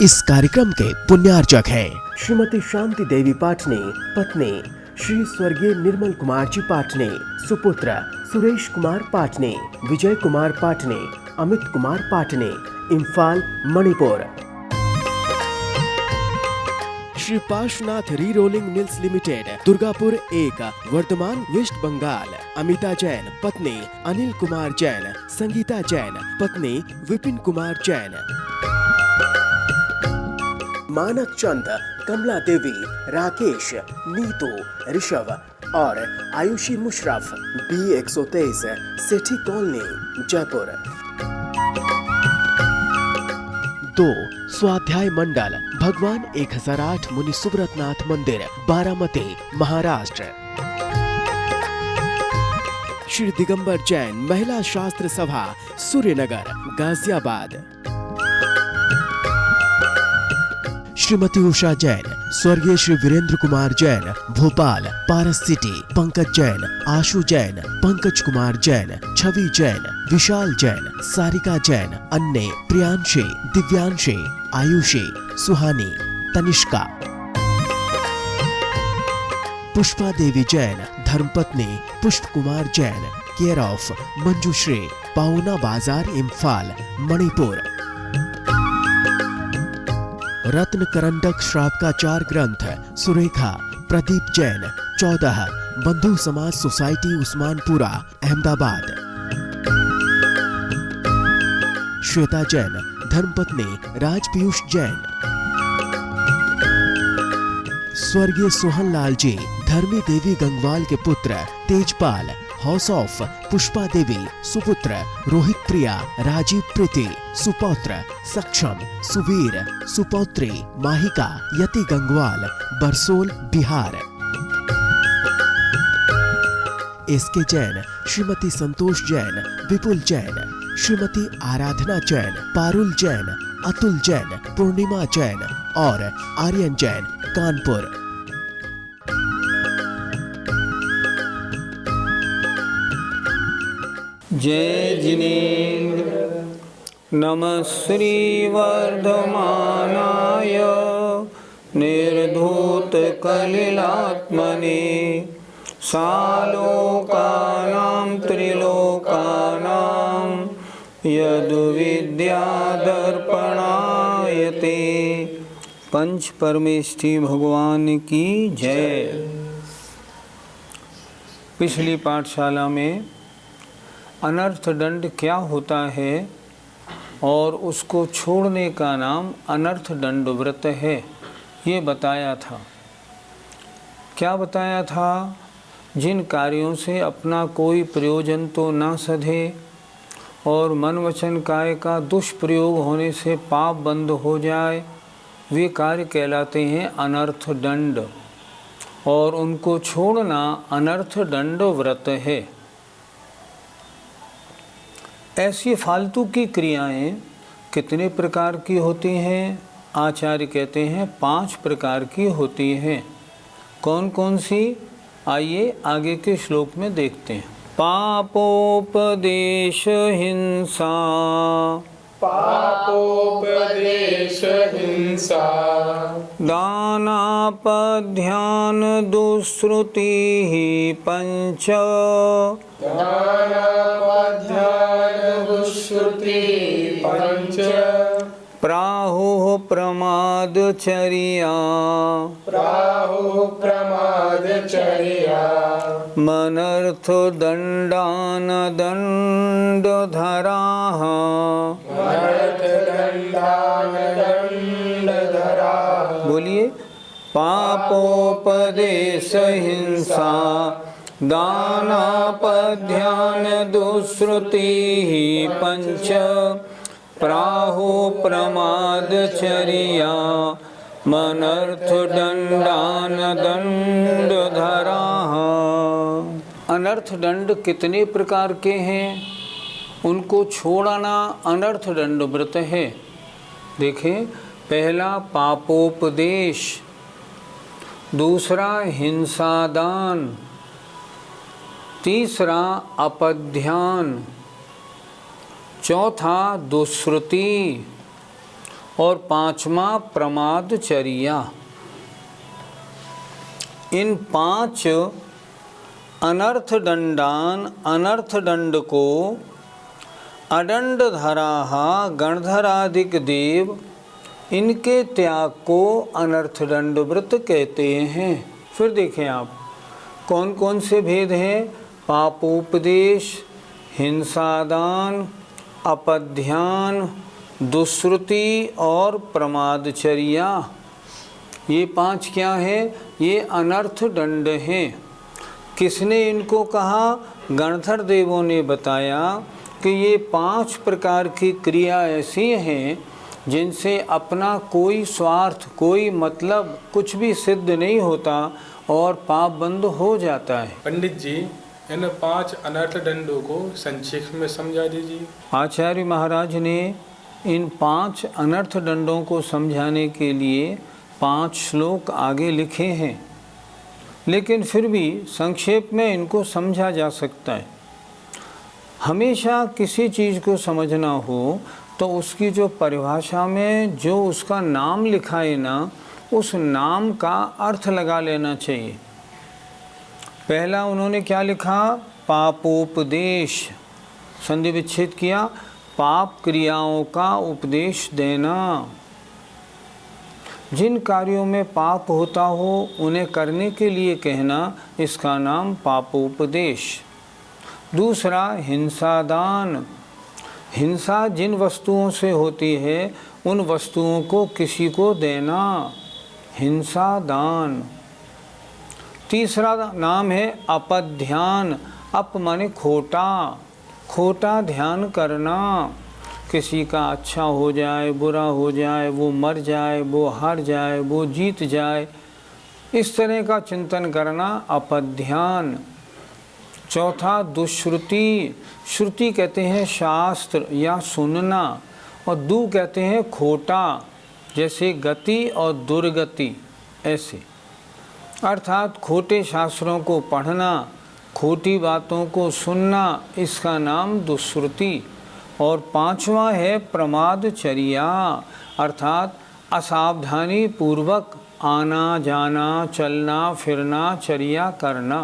इस कार्यक्रम के पुण्यार्चक हैं श्रीमती शांति देवी पाटने, पत्नी श्री स्वर्गीय निर्मल कुमार जी पाटने, सुपुत्र Suresh Kumar पाटने, Vijay Kumar पाटने, Amit Kumar पाटने, Imphal Manipur. Shri Parshvanath re rolling mills limited, Durgapur 1, Bardhaman, west Bengal. Amita Jain, पत्नी अनिल कुमार जैन, संगीता जैन, पत्नी विपिन कुमार जैन। मानक चंद, कमला देवी, राकेश, नीतू, ऋषभ और आयुषी मुशरफ, B123, सेठी कॉलोनी, जयपुर। 2, स्वाध्याय मंडल, भगवान 1008 मुनि सुब्रतनाथ मंदिर, बारामती, महाराष्ट्र। श्री दिगंबर जैन महिला शास्त्र सभा, सूर्यनगर, गाजियाबाद। श्रीमती उषा जैन, स्वर्गीय श्री वीरेंद्र कुमार जैन, भोपाल, पारस सिटी। पंकज जैन, आशु जैन, पंकज कुमार जैन, छवि जैन, विशाल जैन, सारिका जैन, अन्य, प्रियांशी, दिव्यांशी, आयुषी, सुहानी, तनिष्का। पुष्पा देवी जैन, धर्मपत्नी पुष्प कुमार जैन, केयर ऑफ मंजुश्री, पाउना बाजार, इम्फाल, मणिपुर। रत्न करंडक श्रावकाचार ग्रंथ, सुरेखा, प्रदीप जैन, 14, बंधु समाज सोसाइटी, उस्मानपुरा, अहमदाबाद। श्वेता जैन, धर्मपत्नी राज पीयूष जैन। स्वर्गीय सोहन लाल जी, धर्मी देवी गंगवाल के पुत्र, तेजपाल, हाउस ऑफ पुष्पा देवी, सुपुत्र रोहित प्रिया, राजीव प्रीति, सुपौत्र सक्षम, सुवीर, सुपौत्री माहिका, यति गंगवाल, बरसोल, बिहार। एसके जैन, श्रीमती संतोष जैन, विपुल जैन, श्रीमती आराधना जैन, पारुल जैन, अतुल जैन, पूर्णिमा जैन और आर्यन जैन, कानपुर। जय जिनेन्द्र। नमः श्री वर्धमानाय निर्धूत कलिलात्मने, सालोकानां त्रिलोकानां यद्विद्यादर्पणायते। पंच परमेष्ठी भगवान की जय। पिछली पाठशाला में अनर्थ दंड क्या होता है और उसको छोड़ने का नाम अनर्थ दंड व्रत है, ये बताया था। क्या बताया था? जिन कार्यों से अपना कोई प्रयोजन तो ना सधे और मन वचन काय का दुष्प्रयोग होने से पाप बंद हो जाए, वे कार्य कहलाते हैं अनर्थ दंड, और उनको छोड़ना अनर्थ दंड व्रत है। ऐसी फालतू की क्रियाएं कितने प्रकार की होती हैं? आचार्य कहते हैं 5 प्रकार की होती हैं। कौन कौन सी? आइए आगे के श्लोक में देखते हैं। पापोपदेश हिंसा, पापोपदेश हिंसा, दानापध्यान दुश्रुति पंच, दानापध्यान दुष्कृति पंच, प्राहुः प्रमादचर्या, प्राहुः प्रमादचर्या, मनर्थ दंडान दंडधराः, मनर्थदंडान दंडधराः। बोलिए। पापोपदेश हिंसा, दानापध्यान दुश्रुति पंच, प्राहु प्रमादचर्या, मनर्थ दंडान दंडधराः। अनर्थ दंड कितने प्रकार के हैं? उनको छोड़ना अनर्थ दंड व्रत है। देखें, पहला पापोपदेश, दूसरा हिंसादान, तीसरा अपध्यान, चौथा दुश्रुति और पांचवा प्रमादचर्या। इन 5 अनर्थ दंड को अदंड धराः गणधराधिक देव, इनके त्याग को अनर्थ दंड व्रत कहते हैं। फिर देखें आप कौन कौन से भेद हैं। पापोपदेश, हिंसादान, अपध्यान, दुष्श्रुति और प्रमादचर्या। ये 5 क्या है? ये अनर्थ दंड हैं। किसने इनको कहा? गणधर देवों ने बताया कि ये 5 प्रकार की क्रिया ऐसी हैं जिनसे अपना कोई स्वार्थ, कोई मतलब कुछ भी सिद्ध नहीं होता और पाप बंद हो जाता है। पंडित जी, इन 5 अनर्थ दंडों को संक्षेप में समझा दीजिए। आचार्य महाराज ने इन 5 अनर्थ दंडों को समझाने के लिए 5 श्लोक आगे लिखे हैं, लेकिन फिर भी संक्षेप में इनको समझा जा सकता है। हमेशा किसी चीज़ को समझना हो तो उसकी जो परिभाषा में जो उसका नाम लिखा है ना, उस नाम का अर्थ लगा लेना चाहिए। पहला उन्होंने क्या लिखा? पापोपदेश, संधि विच्छेद किया, पाप क्रियाओं का उपदेश देना। जिन कार्यों में पाप होता हो उन्हें करने के लिए कहना, इसका नाम पापोपदेश। दूसरा हिंसादान, हिंसा जिन वस्तुओं से होती है उन वस्तुओं को किसी को देना, हिंसा दान। तीसरा नाम है अपध्यान, अप माने खोटा, खोटा ध्यान करना। किसी का अच्छा हो जाए, बुरा हो जाए, वो मर जाए, वो हार जाए, वो जीत जाए, इस तरह का चिंतन करना अपध्यान। चौथा दुष्श्रुति, श्रुति कहते हैं शास्त्र या सुनना, और दु कहते हैं खोटा, जैसे गति और दुर्गति ऐसे, अर्थात खोटे शास्त्रों को पढ़ना, खोटी बातों को सुनना, इसका नाम दुष्श्रुति। और पांचवा है प्रमादचर्या, अर्थात असावधानी पूर्वक आना जाना, चलना फिरना, चर्या करना,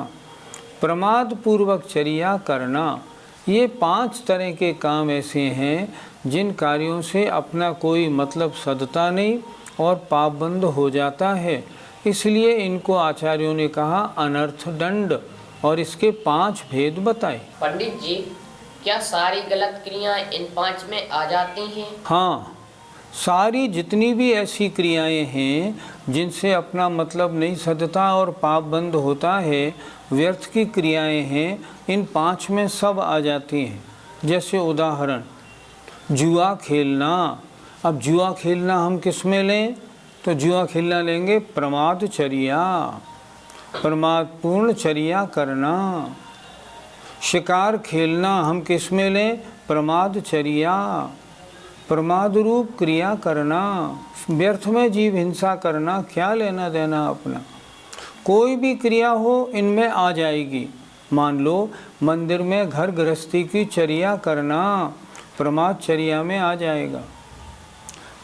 प्रमाद पूर्वक चर्या करना। ये 5 तरह के काम ऐसे हैं जिन कार्यों से अपना कोई मतलब सधता नहीं और पाप बंद हो जाता है। इसलिए इनको आचार्यों ने कहा अनर्थ दंड, और इसके 5 भेद बताए। पंडित जी, क्या सारी गलत क्रियाएं इन 5 में आ जाती हैं? हाँ, सारी जितनी भी ऐसी क्रियाएं हैं जिनसे अपना मतलब नहीं सधता और पाप बंद होता है, व्यर्थ की क्रियाएं हैं, इन 5 में सब आ जाती हैं। जैसे उदाहरण, जुआ खेलना। अब जुआ खेलना हम किस में लें? तो जुआ खेलना लेंगे प्रमादचर्या, प्रमादपूर्ण चर्या करना। शिकार खेलना हम किस में लें? प्रमादचर्या, प्रमाद रूप क्रिया करना। व्यर्थ में जीव हिंसा करना, क्या लेना देना अपना। कोई भी क्रिया हो इनमें आ जाएगी। मान लो मंदिर में घर गृहस्थी की चर्या करना, प्रमादचर्या में आ जाएगा।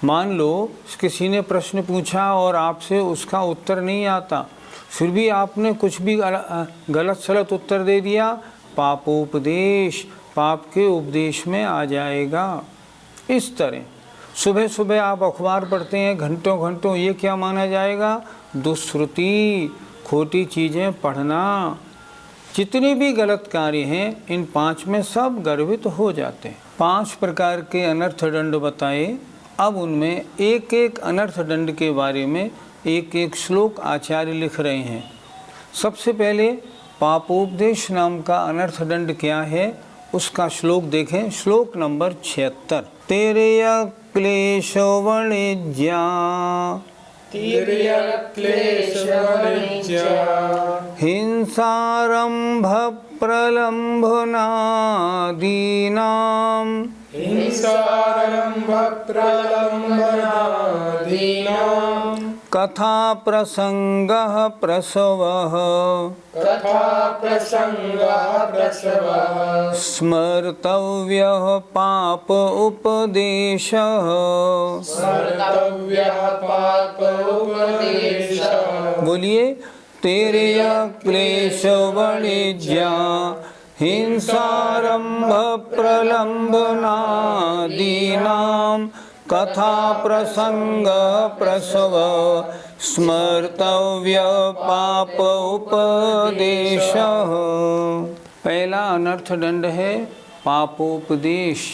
मान लो किसी ने प्रश्न पूछा और आपसे उसका उत्तर नहीं आता, फिर भी आपने कुछ भी गलत सलत उत्तर दे दिया, पापोपदेश, पाप के उपदेश में आ जाएगा। इस तरह सुबह सुबह आप अखबार पढ़ते हैं घंटों घंटों, ये क्या माना जाएगा? दुष्श्रुति, खोटी चीज़ें पढ़ना। जितने भी गलत कार्य हैं इन 5 में सब गर्भित हो जाते हैं। 5 प्रकार के अनर्थ दंड बताए। अब उनमें एक एक अनर्थ दंड के बारे में एक एक श्लोक आचार्य लिख रहे हैं। सबसे पहले पापोपदेश नाम का अनर्थ दंड क्या है उसका श्लोक देखें। श्लोक नंबर 76। तेरेय क्लेश वणिज्या हिंसारंभ प्रलंभनादीनां कथा प्रसंगः प्रसवः कथा प्रसंगः प्रसवः स्मर्तव्यः पाप उपदेशः स्मर्तव्यः पाप उपदेशः। बोलिए तेरे क्लेश वाणिज्या हिंसारंभ प्रलंबनादीनां कथा प्रसंग प्रसव स्मर्तव्य पाप उपदेशः। पहला अनर्थ दंड है पापोपदेश,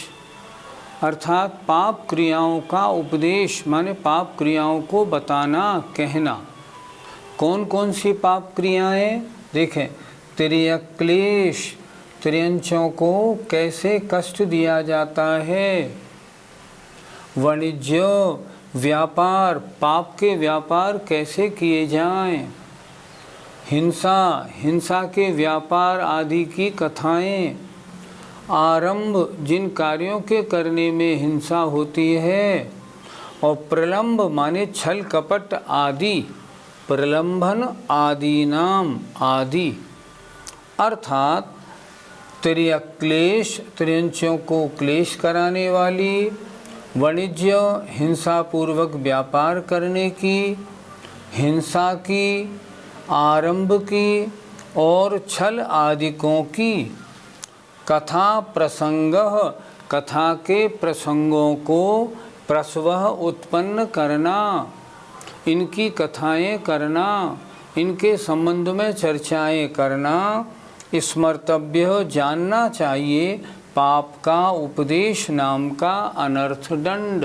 अर्थात पाप क्रियाओं का उपदेश, माने पाप क्रियाओं को बताना, कहना। कौन कौन सी पाप क्रियाएं? देखें, त्रियक्लेश, त्रियंचों को कैसे कष्ट दिया जाता है। वाणिज्य, व्यापार, पाप के व्यापार कैसे किए जाएं। हिंसा, हिंसा के व्यापार आदि की कथाएं। आरंभ, जिन कार्यों के करने में हिंसा होती है। और प्रलंब माने छल कपट आदि, प्रलंबन आदि नाम आदि, अर्थात त्रियक्लेश, त्रियंचों को क्लेश कराने वाली। वाणिज्य, हिंसा पूर्वक व्यापार करने की, हिंसा की, आरंभ की और छल आदिकों की। कथा प्रसंग, कथा के प्रसंगों को प्रसवः उत्पन्न करना, इनकी कथाएं करना, इनके संबंध में चर्चाएं करना। स्मर्तव्य, जानना चाहिए, पाप का उपदेश नाम का अनर्थ दंड।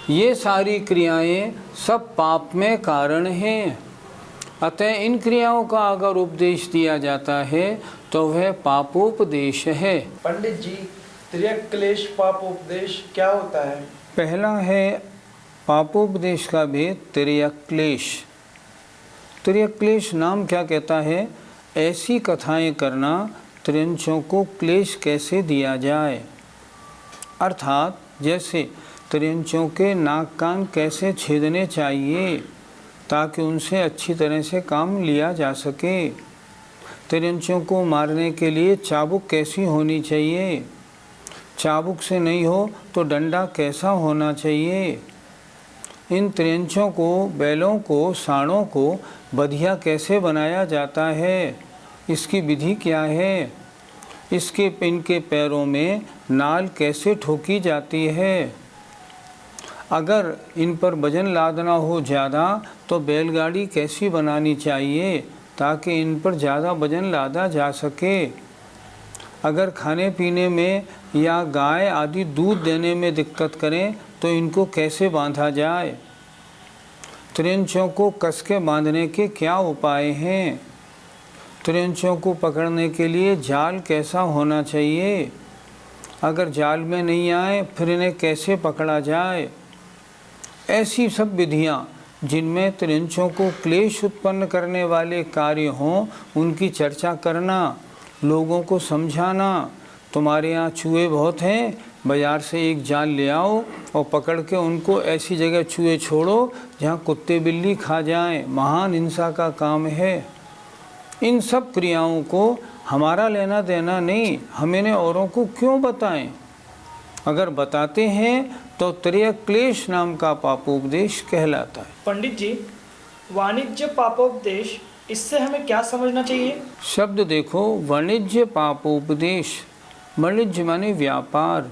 ये सारी क्रियाएं सब पाप में कारण हैं। अतः इन क्रियाओं का अगर उपदेश दिया जाता है तो वह पापोपदेश है। पंडित जी, त्रियक्लेश पापोपदेश क्या होता है? पहला है पापोपदेश का भेद त्रियक्लेश। त्रियक्लेश नाम क्या कहता है? ऐसी कथाएं करना त्रियंचों को क्लेश कैसे दिया जाए। अर्थात जैसे त्रियंचों के नाक कान कैसे छेदने चाहिए ताकि उनसे अच्छी तरह से काम लिया जा सके। त्रियंचों को मारने के लिए चाबुक कैसी होनी चाहिए, चाबुक से नहीं हो तो डंडा कैसा होना चाहिए। इन त्रियंचों को, बैलों को, साणों को बधिया कैसे बनाया जाता है, इसकी विधि क्या है। इनके पैरों में नाल कैसे ठोकी जाती है। अगर इन पर वजन लादना हो ज़्यादा तो बैलगाड़ी कैसी बनानी चाहिए ताकि इन पर ज़्यादा वजन लादा जा सके। अगर खाने पीने में या गाय आदि दूध देने में दिक्कत करें तो इनको कैसे बांधा जाए। त्रियंचों को कस के बांधने के क्या उपाय हैं। त्रियंचों को पकड़ने के लिए जाल कैसा होना चाहिए। अगर जाल में नहीं आए फिर इन्हें कैसे पकड़ा जाए। ऐसी सब विधियाँ जिनमें त्रियंचों को क्लेश उत्पन्न करने वाले कार्य हों, उनकी चर्चा करना, लोगों को समझाना। तुम्हारे यहाँ चूहे बहुत हैं, बाज़ार से एक जाल ले आओ और पकड़ के उनको ऐसी जगह चूहे छोड़ो जहाँ कुत्ते बिल्ली खा जाएं। महान हिंसा का काम है। इन सब क्रियाओं को हमारा लेना देना नहीं, हम इन्हें औरों को क्यों बताएं। अगर बताते हैं तो त्रियक्लेश नाम का पापोपदेश कहलाता है। पंडित जी, वाणिज्य पापोपदेश, इससे हमें क्या समझना चाहिए? शब्द देखो, वाणिज्य पापोपदेश। वाणिज्य माने व्यापार।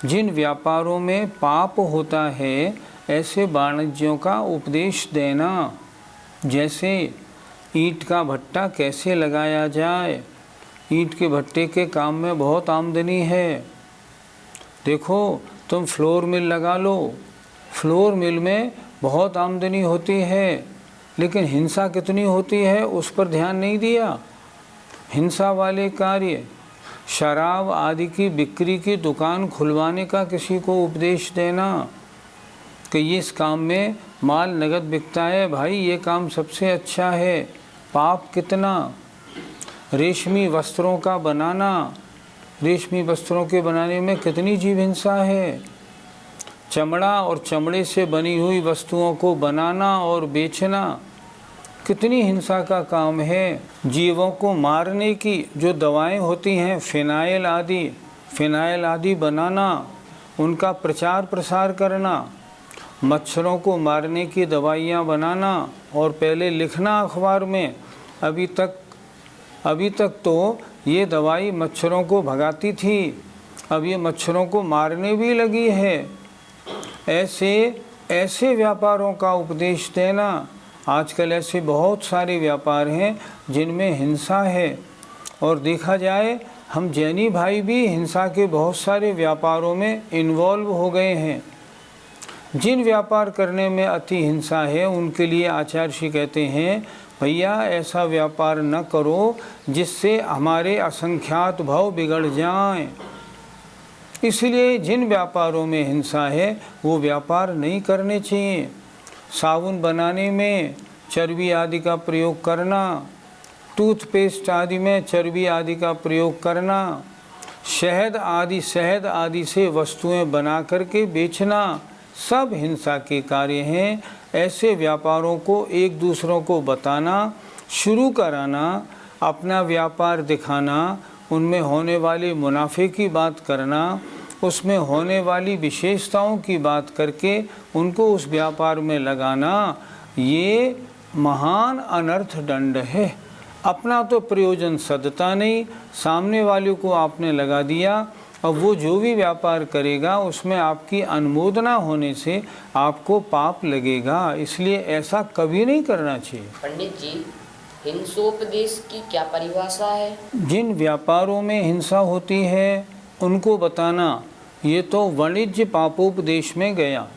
जिन व्यापारों में पाप होता है ऐसे वाणिज्यों का उपदेश देना। जैसे ईंट का भट्टा कैसे लगाया जाए। ईंट के भट्टे के काम में बहुत आमदनी है। देखो, तुम फ्लोर मिल लगा लो, फ्लोर मिल में बहुत आमदनी होती है, लेकिन हिंसा कितनी होती है उस पर ध्यान नहीं दिया। हिंसा वाले कार्य, शराब आदि की बिक्री की दुकान खुलवाने का किसी को उपदेश देना कि ये इस काम में माल नगद बिकता है, भाई ये काम सबसे अच्छा है। पाप कितना। रेशमी वस्त्रों का बनाना, रेशमी वस्त्रों के बनाने में कितनी जीव हिंसा है। चमड़ा और चमड़े से बनी हुई वस्तुओं को बनाना और बेचना कितनी हिंसा का काम है। जीवों को मारने की जो दवाएं होती हैं, फिनाइल आदि बनाना, उनका प्रचार प्रसार करना, मच्छरों को मारने की दवाइयाँ बनाना और पहले लिखना अखबार में। अभी तक तो ये दवाई मच्छरों को भगाती थी, अब ये मच्छरों को मारने भी लगी है। ऐसे व्यापारों का उपदेश देना। आजकल ऐसे बहुत सारे व्यापार हैं जिनमें हिंसा है, और देखा जाए हम जैनी भाई भी हिंसा के बहुत सारे व्यापारों में इन्वॉल्व हो गए हैं। जिन व्यापार करने में अति हिंसा है उनके लिए आचार्य श्री कहते हैं, भैया ऐसा व्यापार न करो जिससे हमारे असंख्यात भाव बिगड़ जाएं। इसलिए जिन व्यापारों में हिंसा है वो व्यापार नहीं करने चाहिए। साबुन बनाने में चर्बी आदि का प्रयोग करना, टूथपेस्ट आदि में चर्बी आदि का प्रयोग करना, शहद आदि से वस्तुएं बना करके बेचना, सब हिंसा के कार्य हैं। ऐसे व्यापारों को एक दूसरों को बताना, शुरू कराना, अपना व्यापार दिखाना, उनमें होने वाले मुनाफे की बात करना, उसमें होने वाली विशेषताओं की बात करके उनको उस व्यापार में लगाना, ये महान अनर्थ दंड है। अपना तो प्रयोजन सदता नहीं, सामने वाले को आपने लगा दिया, अब वो जो भी व्यापार करेगा उसमें आपकी अनुमोदना होने से आपको पाप लगेगा। इसलिए ऐसा कभी नहीं करना चाहिए। पंडित जी, हिंसोपदेश की क्या परिभाषा है? जिन व्यापारों में हिंसा होती है उनको बताना, ये तो वाणिज्य पापोपदेश में गया।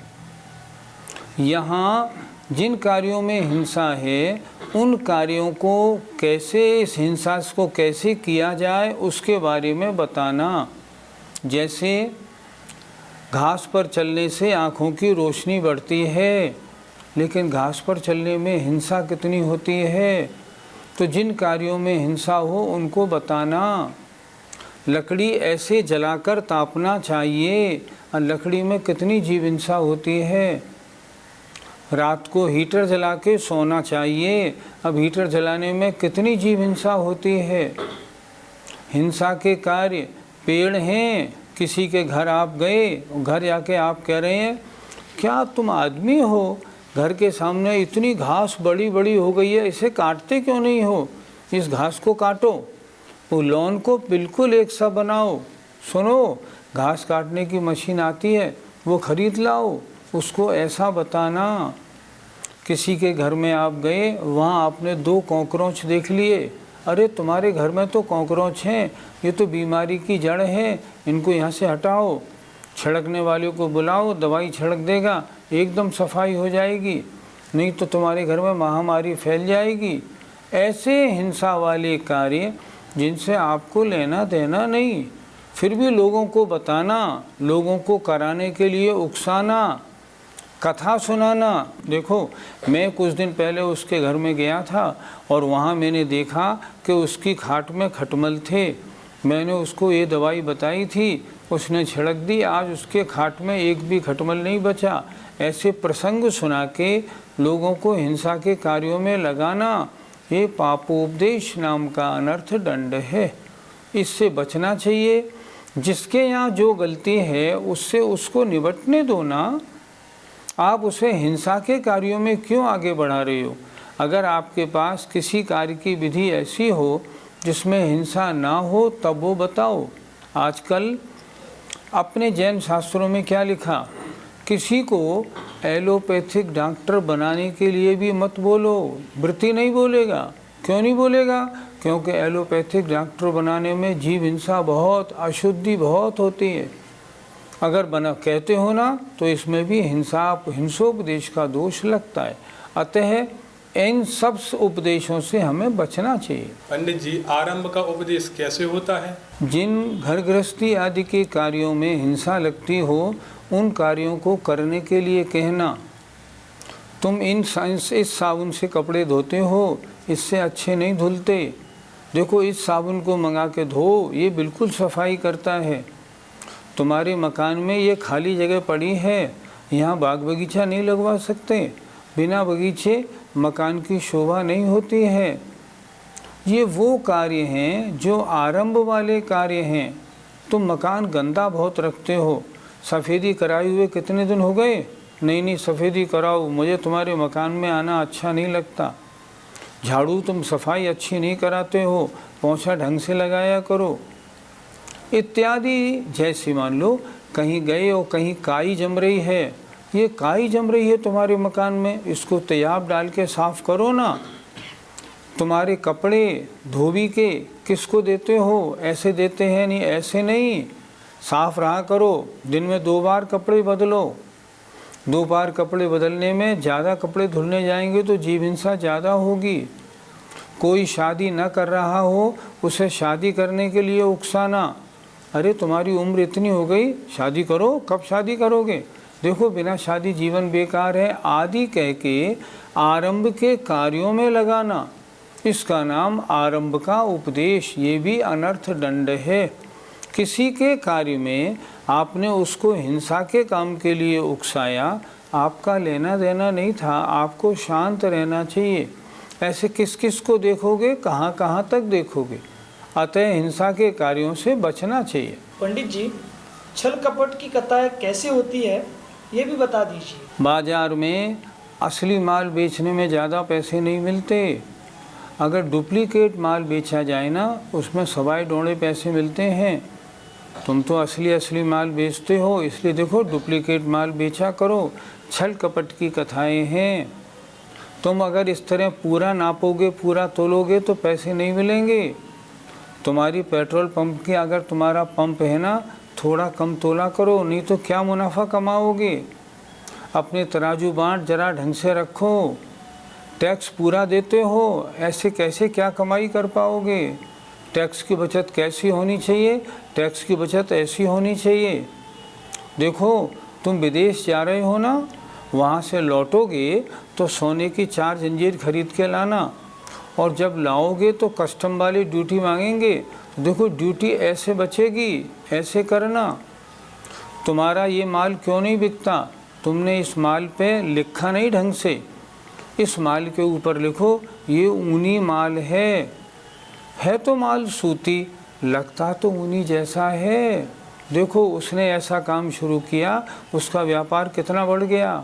यहाँ जिन कार्यों में हिंसा है उन कार्यों को कैसे, इस हिंसा को कैसे किया जाए उसके बारे में बताना। जैसे घास पर चलने से आँखों की रोशनी बढ़ती है, लेकिन घास पर चलने में हिंसा कितनी होती है, तो जिन कार्यों में हिंसा हो उनको बताना। लकड़ी ऐसे जलाकर तापना चाहिए, और लकड़ी में कितनी जीव हिंसा होती है। रात को हीटर जला के सोना चाहिए, अब हीटर जलाने में कितनी जीव हिंसा होती है। हिंसा के कार्य पेड़ हैं, किसी के घर आप गए, घर जाके आप कह रहे हैं क्या तुम आदमी हो, घर के सामने इतनी घास बड़ी बड़ी हो गई है, इसे काटते क्यों नहीं हो, इस घास को काटो, वो लॉन को बिल्कुल एक सा बनाओ। सुनो, घास काटने की मशीन आती है, वो खरीद लाओ, उसको ऐसा बताना। किसी के घर में आप गए, वहाँ आपने 2 कॉकरोच देख लिए, अरे तुम्हारे घर में तो कॉकरोच हैं, ये तो बीमारी की जड़ है, इनको यहाँ से हटाओ। छिड़कने वाले को बुलाओ, दवाई छिड़क देगा, एकदम सफाई हो जाएगी, नहीं तो तुम्हारे घर में महामारी फैल जाएगी। ऐसे हिंसा वाले कार्य जिनसे आपको लेना देना नहीं, फिर भी लोगों को बताना, लोगों को कराने के लिए उकसाना, कथा सुनाना। देखो, मैं कुछ दिन पहले उसके घर में गया था और वहाँ मैंने देखा कि उसकी खाट में खटमल थे। मैंने उसको ये दवाई बताई थी, उसने छिड़क दी, आज उसके खाट में एक भी खटमल नहीं बचा। ऐसे प्रसंग सुना के लोगों को हिंसा के कार्यों में लगाना, ये पापोपदेश नाम का अनर्थ दंड है। इससे बचना चाहिए। जिसके यहाँ जो गलती है उससे उसको निपटने दो ना, आप उसे हिंसा के कार्यों में क्यों आगे बढ़ा रहे हो। अगर आपके पास किसी कार्य की विधि ऐसी हो जिसमें हिंसा ना हो तब वो बताओ। आजकल अपने जैन शास्त्रों में क्या लिखा, किसी को एलोपैथिक डॉक्टर बनाने के लिए भी मत बोलो, वृत्ति नहीं बोलेगा। क्यों नहीं बोलेगा? क्योंकि एलोपैथिक डॉक्टर बनाने में जीव हिंसा बहुत, अशुद्धि बहुत होती है। अगर बना कहते हो ना तो इसमें भी हिंसोपदेश का दोष लगता है। अतः इन सब उपदेशों से हमें बचना चाहिए। पंडित जी, आरंभ का उपदेश कैसे होता है? जिन घर गृहस्थी आदि के कार्यों में हिंसा लगती हो उन कार्यों को करने के लिए कहना। तुम इस साबुन से कपड़े धोते हो, इससे अच्छे नहीं धुलते, देखो इस साबुन को मंगा के धो, ये बिल्कुल सफाई करता है। तुम्हारे मकान में ये खाली जगह पड़ी है, यहाँ बाग बगीचा नहीं लगवा सकते। बिना बगीचे मकान की शोभा नहीं होती है। ये वो कार्य हैं जो आरंभ वाले कार्य हैं। तुम मकान गंदा बहुत रखते हो। सफ़ेदी कराए हुए कितने दिन हो गए? नहीं सफ़ेदी कराओ, मुझे तुम्हारे मकान में आना अच्छा नहीं लगता। झाड़ू तुम सफाई अच्छी नहीं कराते हो, पोंछा ढंग से लगाया करो, इत्यादि। जैसे मान लो कहीं गए और कहीं काई जम रही है, ये काई जम रही है तुम्हारे मकान में, इसको तेजाब डाल के साफ़ करो ना। तुम्हारे कपड़े धोबी के किसको देते हो? ऐसे देते हैं नहीं, ऐसे नहीं, साफ़ रहा करो। दिन में 2 बार कपड़े बदलो। 2 बार कपड़े बदलने में ज़्यादा कपड़े धुलने जाएंगे तो जीव हिंसा ज़्यादा होगी। कोई शादी न कर रहा हो, उसे शादी करने के लिए उकसाना। अरे तुम्हारी उम्र इतनी हो गई, शादी करो, कब शादी करोगे? देखो बिना शादी जीवन बेकार है आदि कह के आरंभ के कार्यों में लगाना, इसका नाम आरंभ का उपदेश। ये भी अनर्थ दंड है। किसी के कार्य में आपने उसको हिंसा के काम के लिए उकसाया, आपका लेना देना नहीं था, आपको शांत रहना चाहिए। ऐसे किस किस को देखोगे, कहाँ कहाँ तक देखोगे? अतः हिंसा के कार्यों से बचना चाहिए। पंडित जी, छल कपट की कथाएं कैसे होती है ये भी बता दीजिए। बाजार में असली माल बेचने में ज़्यादा पैसे नहीं मिलते। अगर डुप्लीकेट माल बेचा जाए ना, उसमें सवाई डोड़े पैसे मिलते हैं। तुम तो असली माल बेचते हो, इसलिए देखो डुप्लीकेट माल बेचा करो। छल कपट की कथाएं हैं। तुम अगर इस तरह पूरा नापोगे, पूरा तोलोगे तो पैसे नहीं मिलेंगे। तुम्हारी पेट्रोल पंप की अगर तुम्हारा पंप है ना, थोड़ा कम तोला करो, नहीं तो क्या मुनाफा कमाओगे? अपने तराजू बांट जरा ढंग से रखो। टैक्स पूरा देते हो, ऐसे कैसे क्या कमाई कर पाओगे? टैक्स की बचत कैसी होनी चाहिए? टैक्स की बचत ऐसी होनी चाहिए। देखो तुम विदेश जा रहे हो ना, वहाँ से लौटोगे तो सोने की 4 जंजीर खरीद के लाना, और जब लाओगे तो कस्टम वाले ड्यूटी मांगेंगे। तो देखो ड्यूटी ऐसे बचेगी, ऐसे करना। तुम्हारा ये माल क्यों नहीं बिकता? तुमने इस माल पे लिखा नहीं ढंग से। इस माल के ऊपर लिखो ये ऊनी माल है तो माल सूती, लगता तो ऊनी जैसा है। देखो उसने ऐसा काम शुरू किया, उसका व्यापार कितना बढ़ गया।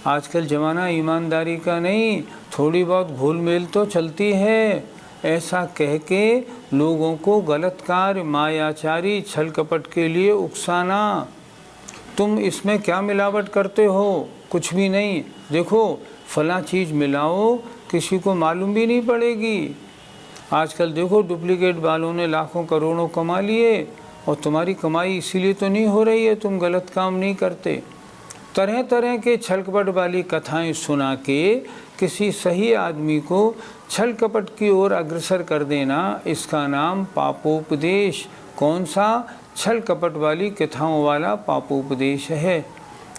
आजकल ज़माना ईमानदारी का नहीं, थोड़ी बहुत घोल मेल तो चलती है। ऐसा कह के लोगों को गलत कार्य, मायाचारी, छल कपट के लिए उकसाना। तुम इसमें क्या मिलावट करते हो? कुछ भी नहीं। देखो फला चीज़ मिलाओ, किसी को मालूम भी नहीं पड़ेगी। आजकल देखो डुप्लीकेट वालों ने लाखों करोड़ों कमा लिए, और तुम्हारी कमाई इसीलिए तो नहीं हो रही है, तुम गलत काम नहीं करते। तरह तरह के छल कपट वाली कथाएं सुना के किसी सही आदमी को छल कपट की ओर अग्रसर कर देना, इसका नाम पापोपदेश। कौन सा? छल कपट वाली कथाओं वाला पापोपदेश है।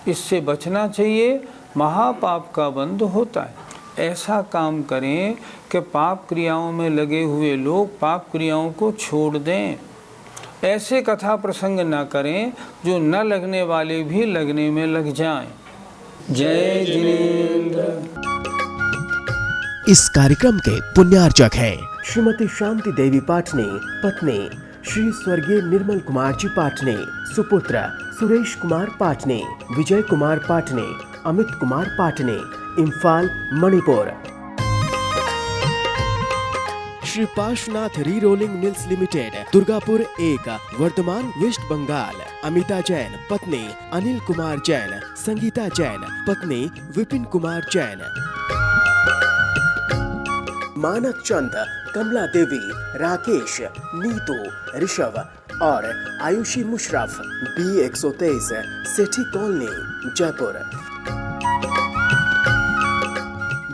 इससे बचना चाहिए, महापाप का बंध होता है। ऐसा काम करें कि पाप क्रियाओं में लगे हुए लोग पाप क्रियाओं को छोड़ दें। ऐसे कथा प्रसंग न करें जो न लगने वाले भी लगने में लग जाएं। जय जिनेंद्र। इस कार्यक्रम के पुण्यार्चक हैं श्रीमती शांति देवी पाटने, पत्नी श्री स्वर्गीय निर्मल कुमार जी पाटने, सुपुत्र Suresh Kumar पाटने, Vijay Kumar पाटने, Amit Kumar पाटने, Imphal, Manipur. Shri Parshvanath re rolling mills limited, Durgapur 1, Bardhaman, west Bengal. Amita Jain, पत्नी अनिल कुमार जैन, संगीता जैन, पत्नी विपिन कुमार जैन। मानक चंद, कमला देवी, राकेश, नीतू, ऋषभ और आयुषी मुशरफ, B123, सेठी कॉलोनी, जयपुर।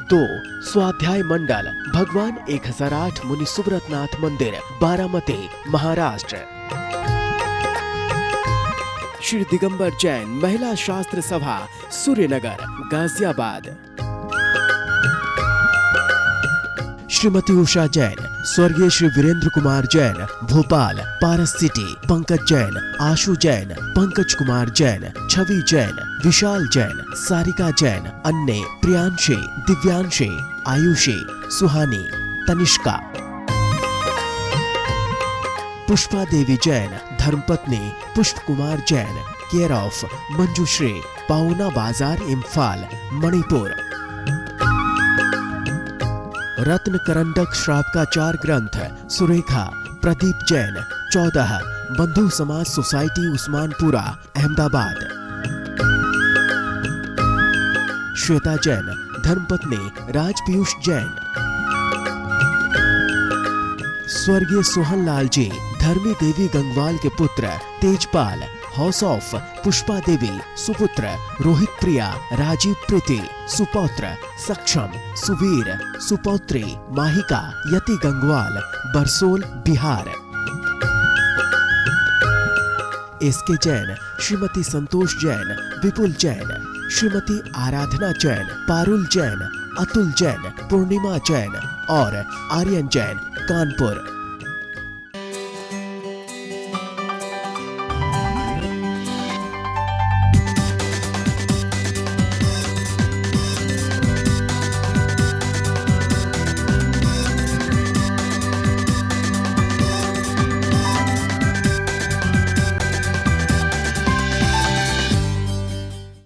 2, स्वाध्याय मंडल, भगवान 1008 मुनि सुब्रतनाथ मंदिर, बारामती, महाराष्ट्र। श्री दिगंबर जैन महिला शास्त्र सभा, सूर्यनगर, गाजियाबाद। श्रीमती उषा जैन, स्वर्गीय श्री वीरेंद्र कुमार जैन, भोपाल पारस सिटी, पंकज जैन, आशु जैन, पंकज कुमार जैन, छवि जैन, विशाल जैन, सारिका जैन, अन्य, प्रियांशी, दिव्यांशी, आयुषी, सुहानी, तनिष्का। पुष्पा देवी जैन, धर्मपत्नी पुष्प कुमार जैन, केयर ऑफ मंजुश्री, पाउना बाजार, इम्फाल, मणिपुर। रत्न करंडक श्रावकाचार ग्रंथ, सुरेखा प्रदीप जैन, 14, बंधु समाज सोसाइटी, उस्मानपुरा, अहमदाबाद। श्वेता जैन, धर्मपत्नी राज पीयूष जैन। स्वर्गीय सोहन लाल जी, धर्मी देवी गंगवाल के पुत्र, तेजपाल, हाउस ऑफ पुष्पा देवी, सुपुत्र रोहित प्रिया, राजीव प्रीति, सुपौत्र सक्षम, सुवीर, सुपौत्री माहिका, यति गंगवाल, बरसोल, बिहार। एसके जैन, श्रीमती संतोष जैन, विपुल जैन, श्रीमती आराधना जैन, पारुल जैन, अतुल जैन, पूर्णिमा जैन और आर्यन जैन, कानपुर।